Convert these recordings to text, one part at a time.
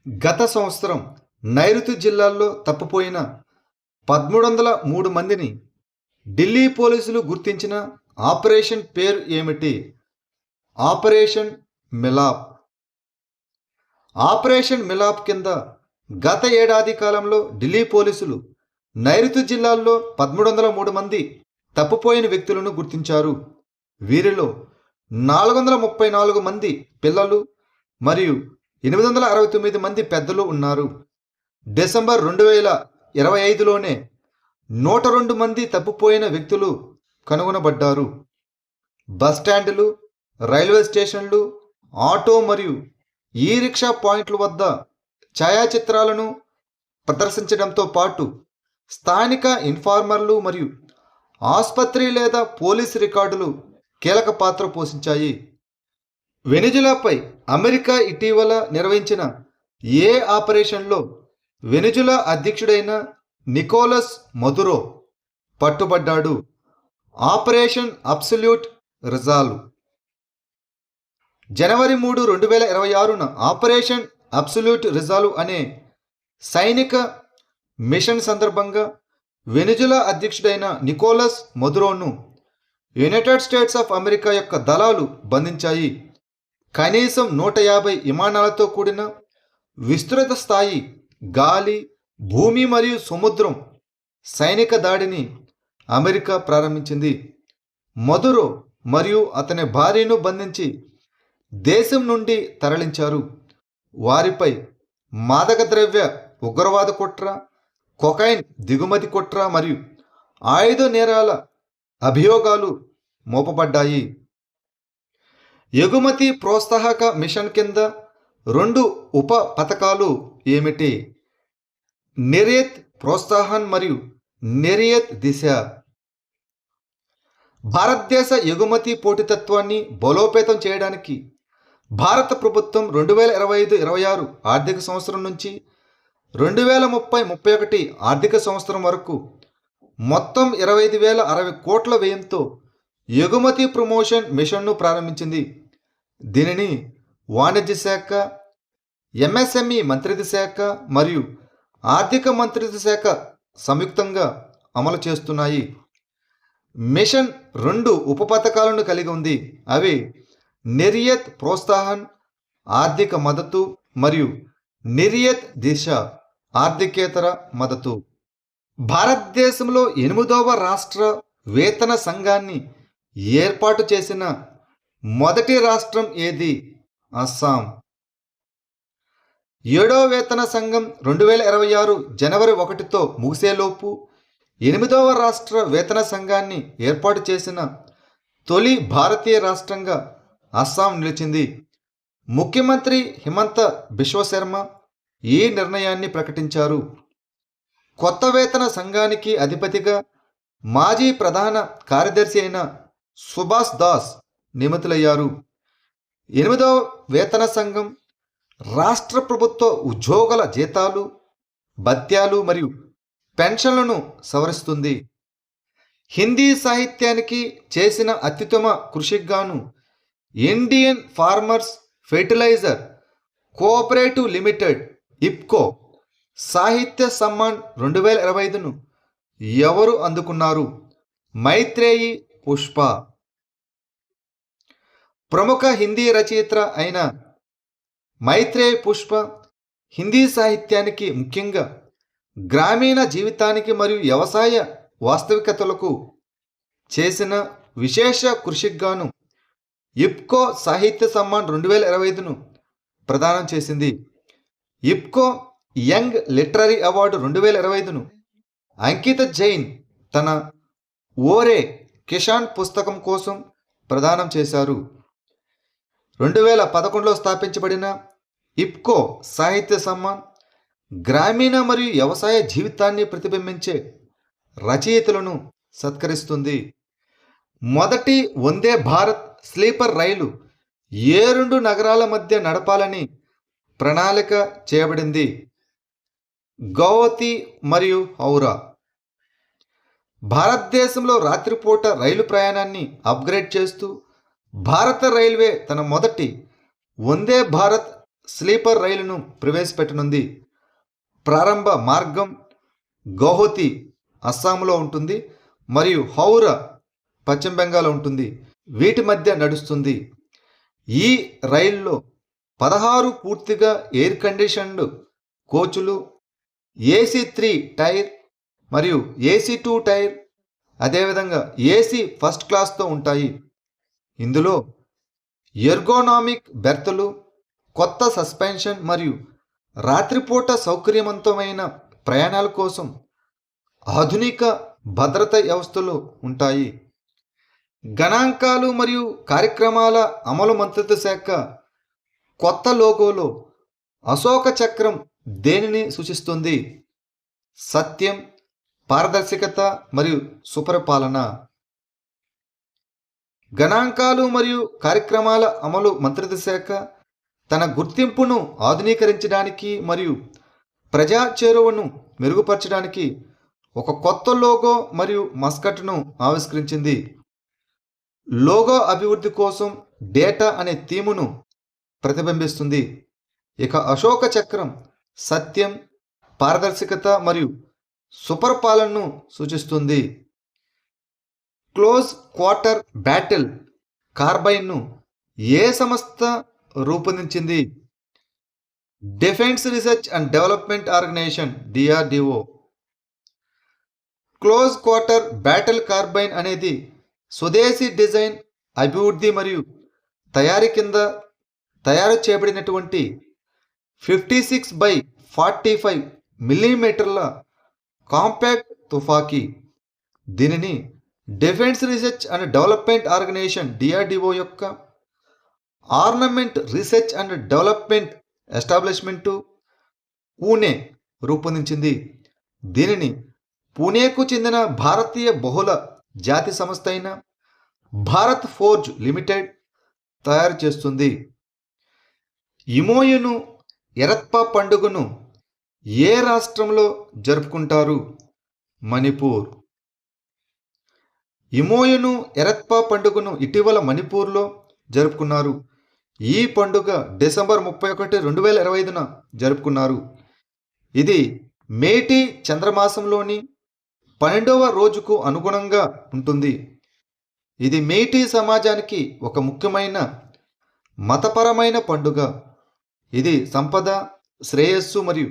గత సంవత్సరం నైరుతి జిల్లాల్లో తప్పిపోయిన 1303 మందిని ఢిల్లీ పోలీసులు గుర్తించిన ఆపరేషన్ పేరు ఏమిటి? ఆపరేషన్ మిలాప్. ఆపరేషన్ మిలాప్ కింద గత ఏడాది కాలంలో ఢిల్లీ పోలీసులు నైరుతి జిల్లాల్లో 1303 మంది తప్పిపోయిన వ్యక్తులను గుర్తించారు. వీరిలో 434 మంది పిల్లలు మరియు 869 మంది పెద్దలు ఉన్నారు. డిసెంబర్ 2025లోనే 102 మంది తప్పిపోయిన వ్యక్తులు కనుగొనబడ్డారు. బస్టాండ్లు, రైల్వే స్టేషన్లు, ఆటో మరియు ఈ రిక్షా పాయింట్ల వద్ద ఛాయాచిత్రాలను ప్రదర్శించడంతో పాటు స్థానిక ఇన్ఫార్మర్లు మరియు ఆసుపత్రి లేదా పోలీసు రికార్డులు కీలక పాత్ర పోషించాయి. వెనిజులాపై అమెరికా ఇటీవల నిర్వహించిన ఏ ఆపరేషన్లో వెనిజులా అధ్యక్షుడైన నికోలస్ మదురో పట్టుబడ్డాడు? Operation absolute resolve. జనవరి 3, 2026న ఆపరేషన్ అబ్సల్యూట్ రిజాల్వ్ అనే సైనిక మిషన్ సందర్భంగా వెనిజులా అధ్యక్షుడైన నికోలస్ మదురోను యునైటెడ్ స్టేట్స్ ఆఫ్ అమెరికా యొక్క దళాలు బంధించాయి. కనీసం 150 విమానాలతో కూడిన విస్తృత స్థాయి గాలి, భూమి మరియు సముద్రం సైనిక దాడిని అమెరికా ప్రారంభించింది. మదురో మరియు అతని భార్యను బంధించి దేశం నుండి తరలించారు. వారిపై మాదక ద్రవ్య ఉగ్రవాద కుట్ర, కొకైన్ దిగుమతి కుట్ర మరియు ఆయుధ నేరాల అభియోగాలు మోపబడ్డాయి. ఎగుమతి ప్రోత్సాహక మిషన్ కింద 2 ఉప పథకాలు ఏమిటి? నిర్యాత్ ప్రోత్సాహన్ మరియు నిర్యాత్ దిశ. భారతదేశ ఎగుమతి పోటీతత్వాన్ని బలోపేతం చేయడానికి భారత ప్రభుత్వం 2025-26 ఆర్థిక సంవత్సరం నుంచి 2030-31 ఆర్థిక సంవత్సరం వరకు మొత్తం 25,060 కోట్ల వ్యయంతో ఎగుమతి ప్రమోషన్ మిషన్ను ప్రారంభించింది. దీనిని వాణిజ్య శాఖ, ఎంఎస్ఎంఈ మంత్రిత్వ శాఖ మరియు ఆర్థిక మంత్రిత్వ శాఖ సంయుక్తంగా అమలు చేస్తున్నాయి. మిషన్ 2 ఉప పథకాలను కలిగి ఉంది. అవి నిర్యాత్ ప్రోత్సాహన్ ఆర్థిక మద్దతు మరియు నిర్యాత్ దిశ ఆర్థికేతర మద్దతు. భారతదేశంలో 8వ రాష్ట్ర వేతన సంఘాన్ని ఏర్పాటు చేసిన మొదటి రాష్ట్రం ఏది? అస్సాం. 7వ వేతన సంఘం 2026 జనవరి 1తో ముగిసేలోపు 8వ రాష్ట్ర వేతన సంఘాన్ని ఏర్పాటు చేసిన తొలి భారతీయ రాష్ట్రంగా అస్సాం నిలిచింది. ముఖ్యమంత్రి హిమంత బిశ్వశర్మ ఈ నిర్ణయాన్ని ప్రకటించారు. కొత్త వేతన సంఘానికి అధిపతిగా మాజీ ప్రధాన కార్యదర్శి అయిన సుభాష్ దాస్ నియమితులయ్యారు. 8వ వేతన సంఘం రాష్ట్ర ప్రభుత్వ ఉద్యోగుల జీతాలు, భత్యాలు మరియు పెన్షన్లను సవరిస్తుంది. హిందీ సాహిత్యానికి చేసిన అత్యుత్తమ కృషికి గాను Indian farmers fertiliser cooperative limited IFFCO Sahitya Samman 2025ను ఎవరు అందుకున్నారు? మైత్రేయి పుష్ప. ప్రముఖ హిందీ రచయిత అయిన మైత్రేయి పుష్ప హిందీ సాహిత్యానికి, ముఖ్యంగా గ్రామీణ జీవితానికి మరియు వ్యవసాయ వాస్తవికతలకు చేసిన విశేష కృషికి గాను ఇప్కో సాహిత్య సమ్మాన్ 2025ను ప్రదానం చేసింది. ఇప్కో యంగ్ లిటరరీ అవార్డు 2025ను అంకిత జైన్ తన ఓరే కిషాన్ పుస్తకం కోసం ప్రదానం చేశారు. 2011లో స్థాపించబడిన ఇప్కో సాహిత్య సమ్మాన్ గ్రామీణ మరియు వ్యవసాయ జీవితాన్ని ప్రతిబింబించే రచయితలను సత్కరిస్తుంది. మొదటి వందే భారత్ స్లీపర్ రైలు ఏ 2 నగరాల మధ్య నడపాలని ప్రణాళిక చేయబడింది? గౌహతి మరియు హౌరా. భారతదేశంలో రాత్రిపూట రైలు ప్రయాణాన్ని అప్గ్రేడ్ చేస్తూ భారత రైల్వే తన మొదటి వందే భారత్ స్లీపర్ రైలును ప్రవేశపెట్టనుంది. ప్రారంభ మార్గం గౌహతి అస్సాంలో ఉంటుంది మరియు హౌరా పశ్చిమ బెంగాల్లో ఉంటుంది. వీటి మధ్య నడుస్తుంది. ఈ రైల్లో 16 పూర్తిగా ఎయిర్ కండిషన్డ్ కోచులు, AC3 టైర్ మరియు AC2 టైర్, అదేవిధంగా AC ఫస్ట్ క్లాస్తో ఉంటాయి. ఇందులో ఎర్గోనామిక్ బెర్తులు, కొత్త సస్పెన్షన్ మరియు రాత్రిపూట సౌకర్యవంతమైన ప్రయాణాల కోసం ఆధునిక భద్రతా వ్యవస్థలు ఉంటాయి. గణాంకాలు మరియు కార్యక్రమాల అమలు మంత్రిత్వ శాఖ కొత్త లోగోలో అశోక చక్రం దేనిని సూచిస్తుంది? సత్యం, పారదర్శకత మరియు సుపరిపాలన. గణాంకాలు మరియు కార్యక్రమాల అమలు మంత్రిత్వ శాఖ తన గుర్తింపును ఆధునీకరించడానికి మరియు ప్రజా చేరువను మెరుగుపరచడానికి ఒక కొత్త లోగో మరియు మస్కట్ను ఆవిష్కరించింది. లోగో అభివృద్ధి కోసం డేటా అనే థీమును ప్రతిబింబిస్తుంది. ఇక అశోక చక్రం సత్యం, పారదర్శకత మరియు సుపరిపాలనను సూచిస్తుంది. క్లోజ్ క్వార్టర్ బ్యాటిల్ కార్బైన్ను ఏ సంస్థ రూపొందించింది? Defence research and development organisation DRDO. Close quarter battle carbine అనేది స్వదేశీ డిజైన్, అభివృద్ధి మరియు తయారీ కింద తయారు చేయబడినటువంటి 56x45 మిల్లీమీటర్ల కాంపాక్ట్ తుపాకీ. దీనిని defence research and development organisation DRDO యొక్క armament research and development establishment Pune రూపొందించింది. దీనిని పూణేకు చెందిన భారతీయ బహుళ జాతి సంస్థ అయిన భారత్ ఫోర్జ్ లిమిటెడ్ తయారు చేస్తుంది. ఇమోయును ఎరత్పా పండుగను ఏ రాష్ట్రంలో జరుపుకుంటారు? మణిపూర్. ఇమోయును ఎరత్పా పండుగను ఇటీవల మణిపూర్లో జరుపుకున్నారు. ఈ పండుగ డిసెంబర్ 31, 2025న జరుపుకున్నారు. ఇది మేటి చంద్రమాసంలోని 12వ రోజుకు అనుగుణంగా ఉంటుంది. ఇది మేటి సమాజానికి ఒక ముఖ్యమైన మతపరమైన పండుగ. ఇది సంపద, శ్రేయస్సు మరియు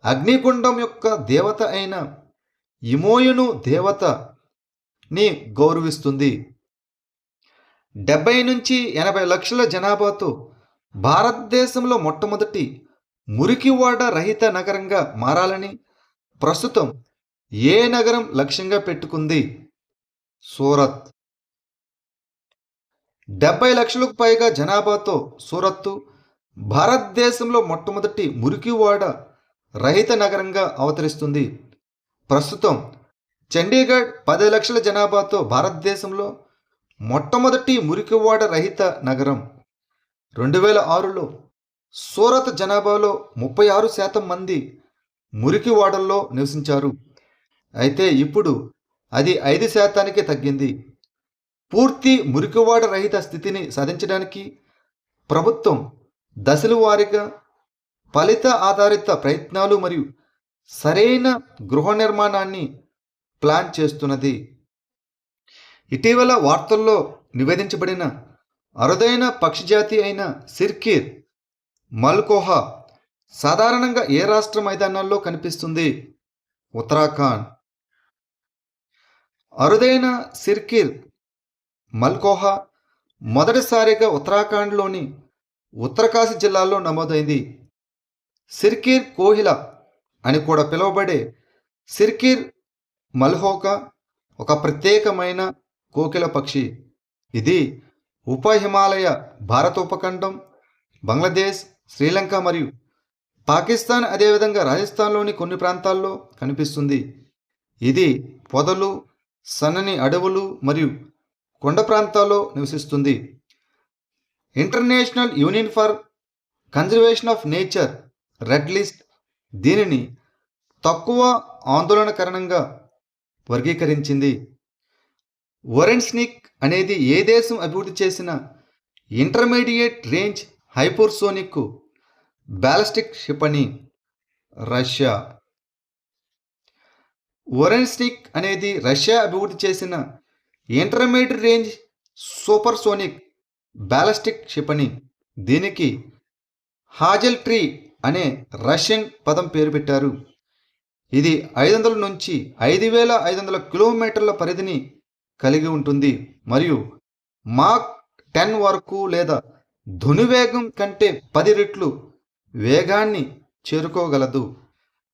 అగ్నిగుండం యొక్క దేవత అయిన ఇమోయును దేవతని గౌరవిస్తుంది. 70 నుంచి 80 లక్షల జనాభాతో భారతదేశంలో మొట్టమొదటి మురికివాడ రహిత నగరంగా మారాలని ప్రస్తుతం ఏ నగరం లక్ష్యంగా పెట్టుకుంది? సూరత్. 70 లక్షలకు పైగా జనాభాతో సూరత్తు భారతదేశంలో మొట్టమొదటి మురికివాడ రహిత నగరంగా అవతరిస్తుంది. ప్రస్తుతం చండీగఢ్ 10 లక్షల జనాభాతో భారతదేశంలో మొట్టమొదటి మురికివాడ రహిత నగరం. 2006లో సూరత్ జనాభాలో 36% మంది మురికివాడల్లో నివసించారు. అయితే ఇప్పుడు అది 5%కి తగ్గింది. పూర్తి మురికివాడ రహిత స్థితిని సాధించడానికి ప్రభుత్వం దశల వారీగా ఫలిత ఆధారిత ప్రయత్నాలు మరియు సరైన గృహ నిర్మాణాన్ని ప్లాన్ చేస్తున్నది. ఇటీవల వార్తల్లో నివేదించబడిన అరుదైన పక్షిజాతి అయిన సిర్కిర్ మల్కోహా సాధారణంగా ఏ రాష్ట్ర మైదానాల్లో కనిపిస్తుంది? ఉత్తరాఖండ్. అరుదైన సిర్కిర్ మల్కోహా మొదటిసారిగా ఉత్తరాఖండ్లోని ఉత్తరకాశీ జిల్లాలో నమోదైంది. సిర్కిర్ కోహిల అని కూడా పిలువబడే సిర్కిర్ మల్హోకా ఒక ప్రత్యేకమైన కోకిల పక్షి. ఇది ఉప హిమాలయ భారత ఉపఖండం, బంగ్లాదేశ్, శ్రీలంక మరియు పాకిస్తాన్, అదేవిధంగా రాజస్థాన్లోని కొన్ని ప్రాంతాల్లో కనిపిస్తుంది. ఇది పొదలు, సన్నని అడవులు మరియు కొండ ప్రాంతాల్లో నివసిస్తుంది. International union for conservation of nature red list దీనిని తక్కువ ఆందోళనకరంగా వర్గీకరించింది. ఒరెన్స్నిక్ అనేది ఏ దేశం అభివృద్ధి చేసిన ఇంటర్మీడియట్ రేంజ్ హైపర్సోనిక్ బ్యాలిస్టిక్ క్షిపణి రష్యా. ఒరెన్స్టిక్ అనేది రష్యా అభివృద్ధి చేసిన ఇంటర్మీడియట్ రేంజ్ సూపర్సోనిక్ బ్యాలిస్టిక్ క్షిపణి. దీనికి హాజెల్ ట్రీ అనే రష్యన్ పదం పేరు పెట్టారు. ఇది 500 నుంచి 5500 కిలోమీటర్ల పరిధిని కలిగి ఉంటుంది మరియు మాక్ 10 వరకు లేదా ధ్వనివేగం కంటే 10 రెట్లు వేగాన్ని చేరుకోగలదు.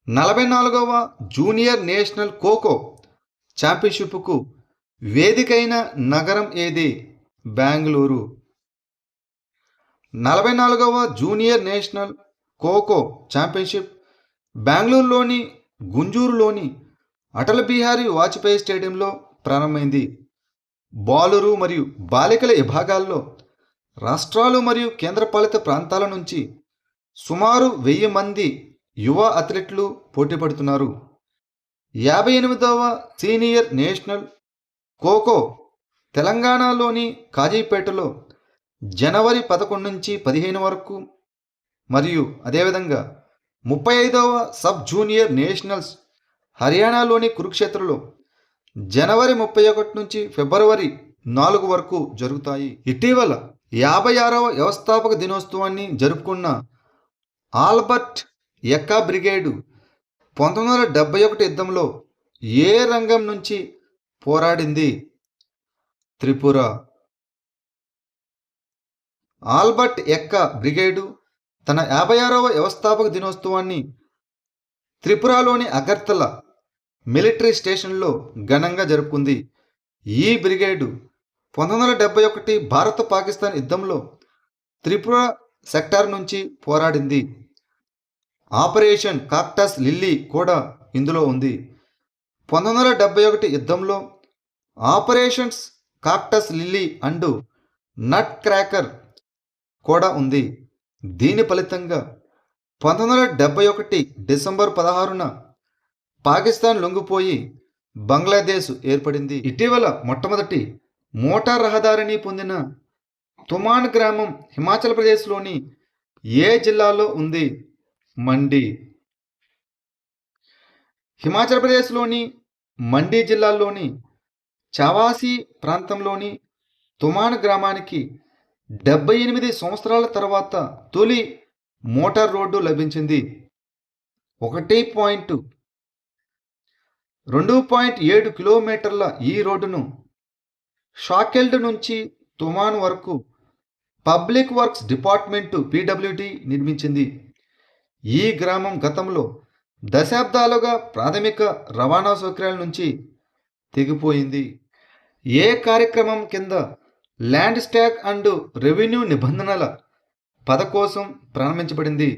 44వ జూనియర్ నేషనల్ ఖోఖో ఛాంపియన్షిప్కు వేదికైన నగరం ఏది? బెంగళూరు. 44వ జూనియర్ నేషనల్ ఖోఖో ఛాంపియన్షిప్ బెంగళూరులోని గుంజూరులోని అటల్ బిహారీ వాజ్పేయి స్టేడియంలో ప్రారంభమైంది. బాలురు మరియు బాలికల విభాగాల్లో రాష్ట్రాలు మరియు కేంద్రపాలిత ప్రాంతాల నుంచి సుమారు 1000 మంది యువ అథ్లెట్లు పోటీ పడుతున్నారు. 58వ సీనియర్ నేషనల్ ఖోఖో తెలంగాణలోని కాజీపేటలో జనవరి 11 నుంచి 15 వరకు మరియు అదేవిధంగా 35వ సబ్ జూనియర్ నేషనల్స్ హర్యానాలోని కురుక్షేత్రలో జనవరి 31 నుంచి ఫిబ్రవరి 4 వరకు జరుగుతాయి. ఇటీవల 56వ వ్యవస్థాపక దినోత్సవాన్ని జరుపుకున్న ఆల్బర్ట్ ఎక్కా బ్రిగేడు 1971 యుద్ధంలో ఏ రంగం నుంచి పోరాడింది? త్రిపుర. ఆల్బర్ట్ ఎక్కా బ్రిగేడు తన 56వ వ్యవస్థాపక దినోత్సవాన్ని త్రిపురలోని అగర్తల మిలిటరీ స్టేషన్లో ఘనంగా జరుపుకుంది. ఈ బ్రిగేడు 1971 భారత పాకిస్తాన్ యుద్ధంలో త్రిపుర సెక్టార్ నుంచి పోరాడింది. ఆపరేషన్ కాక్టస్ లిల్లీ కూడా ఇందులో ఉంది. 1971 యుద్ధంలో operations cactus lily and nutcracker కూడా ఉంది. దీని ఫలితంగా 1971 డిసెంబర్ 16న పాకిస్తాన్ లొంగిపోయి బంగ్లాదేశ్ ఏర్పడింది. ఇటీవల మొట్టమొదటి మోటార్ రహదారిని పొందిన తుమాన్ గ్రామం హిమాచల్ ప్రదేశ్లోని ఏ జిల్లాలో ఉంది? మండి. హిమాచల్ ప్రదేశ్లోని మండి జిల్లాలోని చావాసి ప్రాంతంలోని తుమాన్ గ్రామానికి 78 సంవత్సరాల తర్వాత తొలి మోటార్ రోడ్డు లభించింది. 2.7 కిలోమీటర్ల ఈ రోడ్డును షాకెల్డ్ నుంచి తుమాన్ వరకు పబ్లిక్ వర్క్స్ డిపార్ట్మెంటు పీడబ్ల్యూడీ నిర్మించింది. ఈ గ్రామం గతంలో దశాబ్దాలుగా ప్రాథమిక రవాణా సౌకర్యాల నుంచి తెగిపోయింది. ఏ కార్యక్రమం కింద ల్యాండ్ స్టాక్ అండ్ రెవెన్యూ నిబంధనల పద కోసం ప్రారంభించబడింది?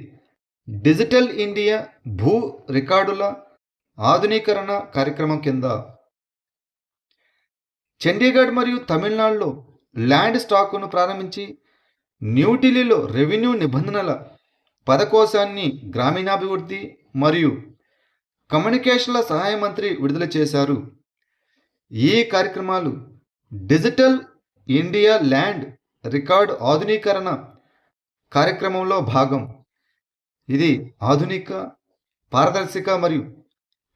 డిజిటల్ ఇండియా భూ రికార్డుల ఆధునీకరణ కార్యక్రమం కింద. చండీగఢ్ మరియు తమిళనాడులో ల్యాండ్ స్టాకును ప్రారంభించి న్యూఢిల్లీలో రెవెన్యూ నిబంధనల పదకోశాన్ని గ్రామీణాభివృద్ధి మరియు కమ్యూనికేషన్ల సహాయ మంత్రి విడుదల చేశారు. ఈ కార్యక్రమాలు డిజిటల్ ఇండియా ల్యాండ్ రికార్డ్ ఆధునీకరణ కార్యక్రమంలో భాగం. ఇది ఆధునిక, పారదర్శక మరియు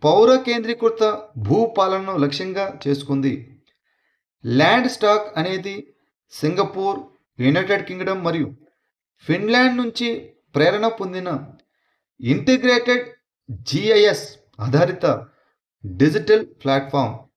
పౌర కేంద్రీకృత భూపాలనను లక్ష్యంగా చేసుకుంది. ల్యాండ్ స్టాక్ అనేది సింగపూర్, యునైటెడ్ కింగ్డమ్ మరియు ఫిన్లాండ్ నుంచి ప్రేరణ పొందిన ఇంటిగ్రేటెడ్ GIS ఆధారిత డిజిటల్ ప్లాట్ఫామ్.